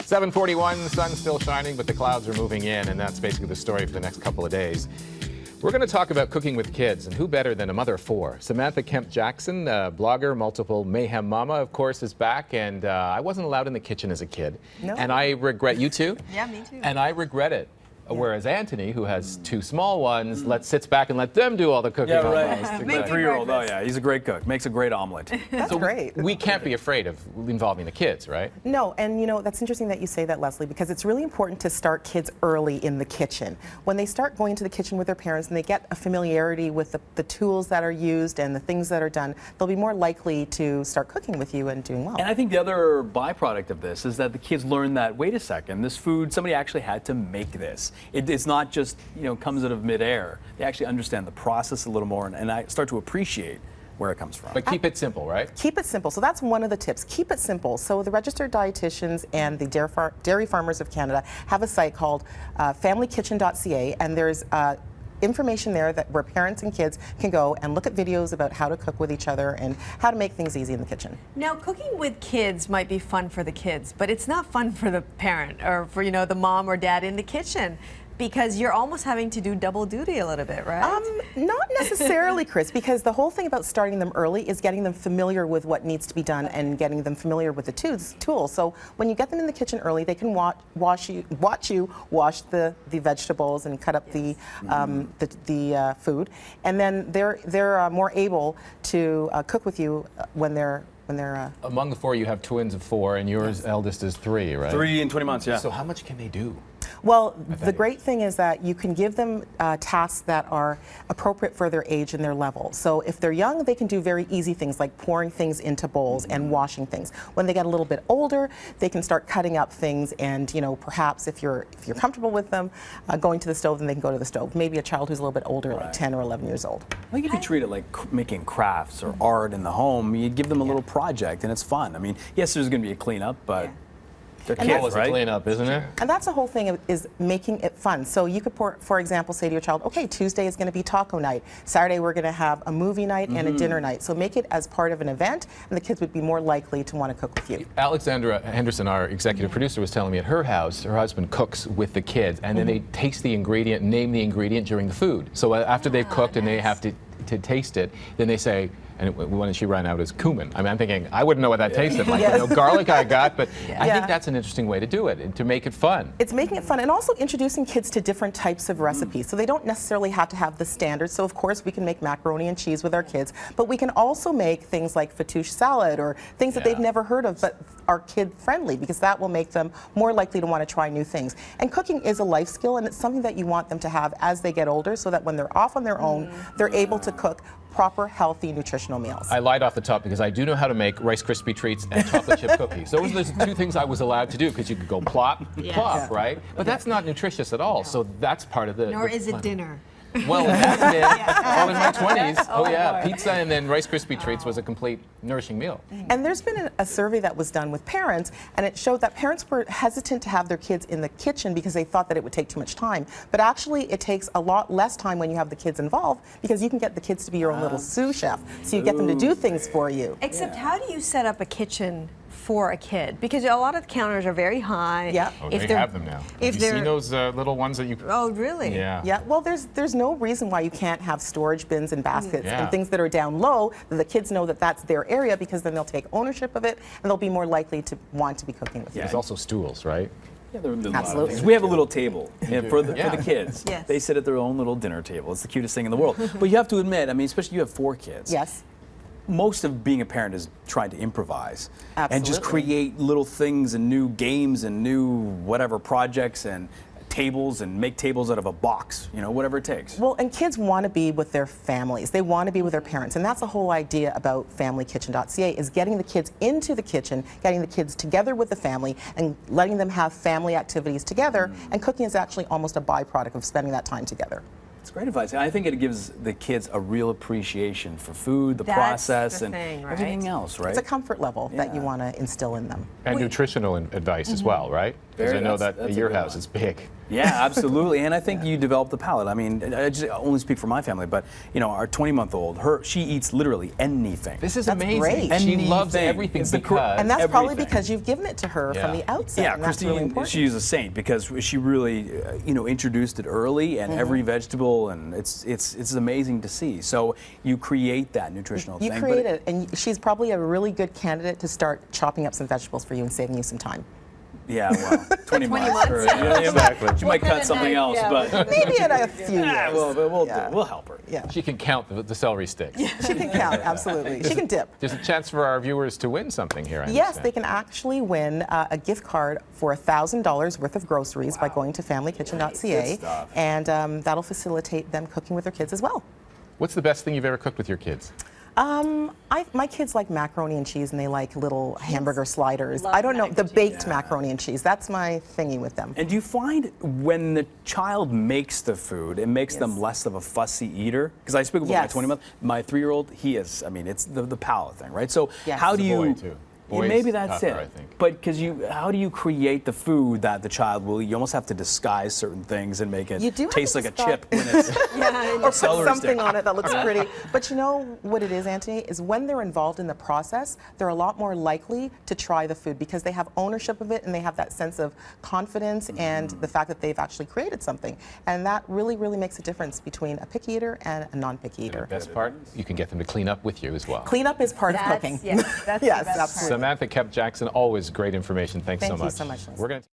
7:41, the sun's still shining, but the clouds are moving in, and that's basically the story for the next couple of days. We're going to talk about cooking with kids, and who better than a mother of four? Samantha Kemp-Jackson, blogger, multiple Mayhem Mamma, of course, is back, and I wasn't allowed in the kitchen as a kid. No. And I regret, you too? Yeah, me too. And I regret it. Whereas Anthony, who has two small ones, sits back and let them do all the cooking. Yeah, right. Almost. My 3-year-old, oh yeah, he's a great cook. Makes a great omelet. That's So great. we can't be afraid of involving the kids, right? No, and you know, that's interesting that you say that, Leslie, because it's really important to start kids early in the kitchen. When they start going to the kitchen with their parents and they get a familiarity with the tools that are used and the things that are done, they'll be more likely to start cooking with you and doing well. And I think the other byproduct of this is that the kids learn that, wait a second, this food, somebody actually had to make this. It's not just, comes out of midair. They actually understand the process a little more, and I start to appreciate where it comes from. But keep it simple, right? Keep it simple. So that's one of the tips. Keep it simple. So the registered dietitians and the Dairy Farmers of Canada have a site called familykitchen.ca, and there's information there where parents and kids can go and look at videos about how to cook with each other and how to make things easy in the kitchen. Now, cooking with kids might be fun for the kids, but it's not fun for the parent or for, the mom or dad in the kitchen, because you're almost having to do double duty a little bit, right? Not necessarily, Chris, because the whole thing about starting them early is getting them familiar with what needs to be done and getting them familiar with the tools. So when you get them in the kitchen early, they can watch you wash the vegetables and cut up the food, and then they're more able to cook with you when they're Among the four, you have twins of 4, and yours eldest is 3, right? 3 and 20 months, yeah. So how much can they do? Well, the great thing is that you can give them tasks that are appropriate for their age and their level. So if they're young, they can do very easy things like pouring things into bowls and washing things. When they get a little bit older, they can start cutting up things, and perhaps if you're comfortable with them going to the stove, then they can go to the stove. Maybe a child who's a little bit older, like 10 or 11 years old. I think if you treat it like making crafts or art in the home, you give them a little project, and it's fun. I mean, yes, there's going to be a cleanup, but they're kids, right? Clean up, isn't it? And that's the whole thing, is making it fun. So you could, for example, say to your child, okay, Tuesday is going to be taco night. Saturday we're going to have a movie night and a dinner night. So make it as part of an event, and the kids would be more likely to want to cook with you. Alexandra Henderson, our executive producer, was telling me at her house, her husband cooks with the kids, and then they taste the ingredient, name the ingredient during the food. So after they've cooked and they have to taste it, then they say, and when she ran out is cumin. I mean, I'm thinking, I wouldn't know what that tasted like. Garlic I got, but I think that's an interesting way to do it, and to make it fun. It's making it fun, and also introducing kids to different types of recipes. So they don't necessarily have to have the standard. So of course we can make macaroni and cheese with our kids, but we can also make things like fattoush salad or things that they've never heard of but are kid friendly, because that will make them more likely to want to try new things. And cooking is a life skill, and it's something that you want them to have as they get older, so that when they're off on their own, they're able to cook proper, healthy, nutritional meals. I lied off the top because I do know how to make Rice Krispie treats and chocolate chip cookies. Those are the 2 things I was allowed to do, because you could go plop, plop, right? But that's not nutritious at all. So that's part of the. Nor is it dinner. Well, it has been. Oh, in my 20s. Oh yeah, pizza and then Rice Krispie treats was a complete nourishing meal. And there's been a survey that was done with parents, and it showed that parents were hesitant to have their kids in the kitchen because they thought that it would take too much time. But actually, it takes a lot less time when you have the kids involved, because you can get the kids to be your own little sous chef. So you get them to do things for you. Except, how do you set up a kitchen for a kid? Because a lot of the counters are very high. Yeah. Oh, they have them now. Have you seen those little ones that you? Oh, really? Yeah. Yeah. Well, there's no reason why you can't have storage bins and baskets and things that are down low, that the kids know that that's their area, because then they'll take ownership of it and they'll be more likely to want to be cooking with you. There's also stools, right? Yeah, there are Absolutely. we have a little table for the kids. Yes. They sit at their own little dinner table. It's the cutest thing in the world. But you have to admit, I mean, especially you have 4 kids. Yes. Most of being a parent is trying to improvise and just Absolutely. create little things and new games and new whatever projects and tables, and make tables out of a box, whatever it takes. Well, and kids want to be with their families. They want to be with their parents. And that's the whole idea about familykitchen.ca, is getting the kids into the kitchen, getting the kids together with the family, and letting them have family activities together. And cooking is actually almost a byproduct of spending that time together. It's great advice. And I think it gives the kids a real appreciation for food, the process, and everything else, right? It's a comfort level that you want to instill in them. And nutritional advice as well, right? Because I know That's that a your good house one. is big. Yeah, absolutely. And I think you develop the palate. I mean, I just only speak for my family, but our 20-month-old, she eats literally anything. This is That's amazing. great. She loves Anything. everything It's the because And that's probably everything. because you've given it to her from the outset. Yeah, and that's Christine, really important. she's a saint because she really, introduced it early, and every vegetable, and it's amazing to see. So you create that nutritional You thing. create it, and she's probably a really good candidate to start chopping up some vegetables for you and saving you some time. Yeah, well, 20 months. months. Exactly. She might cut something else, but Maybe in a few years. we'll help her. Yeah. she can count the celery sticks. She can count, absolutely. She can dip. There's a chance for our viewers to win something here. I Yes, understand. they can actually win a gift card for $1,000 worth of groceries by going to familykitchen.ca, Good stuff. and that'll facilitate them cooking with their kids as well. What's the best thing you've ever cooked with your kids? My kids like macaroni and cheese, and they like little hamburger sliders. love I don't know, mac the and cheese. baked macaroni and cheese. That's my thingy with them. And do you find when the child makes the food, it makes them Yes. less of a fussy eater? Because I speak about Yes. my 20-month, my 3-year-old, he is, it's the palate thing, right? So Yes. how He's do a you, boy, too. Yeah, Boys maybe that's tougher, it. I think. But how do you create the food that the child will, you almost have to disguise certain things and make it You do have taste to like a disguise- chip when it's Or put celery something stick. on it that looks pretty. But you know what it is, Anthony, is when they're involved in the process, they're a lot more likely to try the food because they have ownership of it and they have that sense of confidence and the fact that they've actually created something. And that really, really makes a difference between a picky eater and a non-picky eater. Best part, you can get them to clean up with you as well. Cleanup is part of That's, cooking. yes, that's Yes, the best part. absolutely. Samantha Kemp-Jackson, always great information. Thanks Thank so you much. so much, Liz. We're going to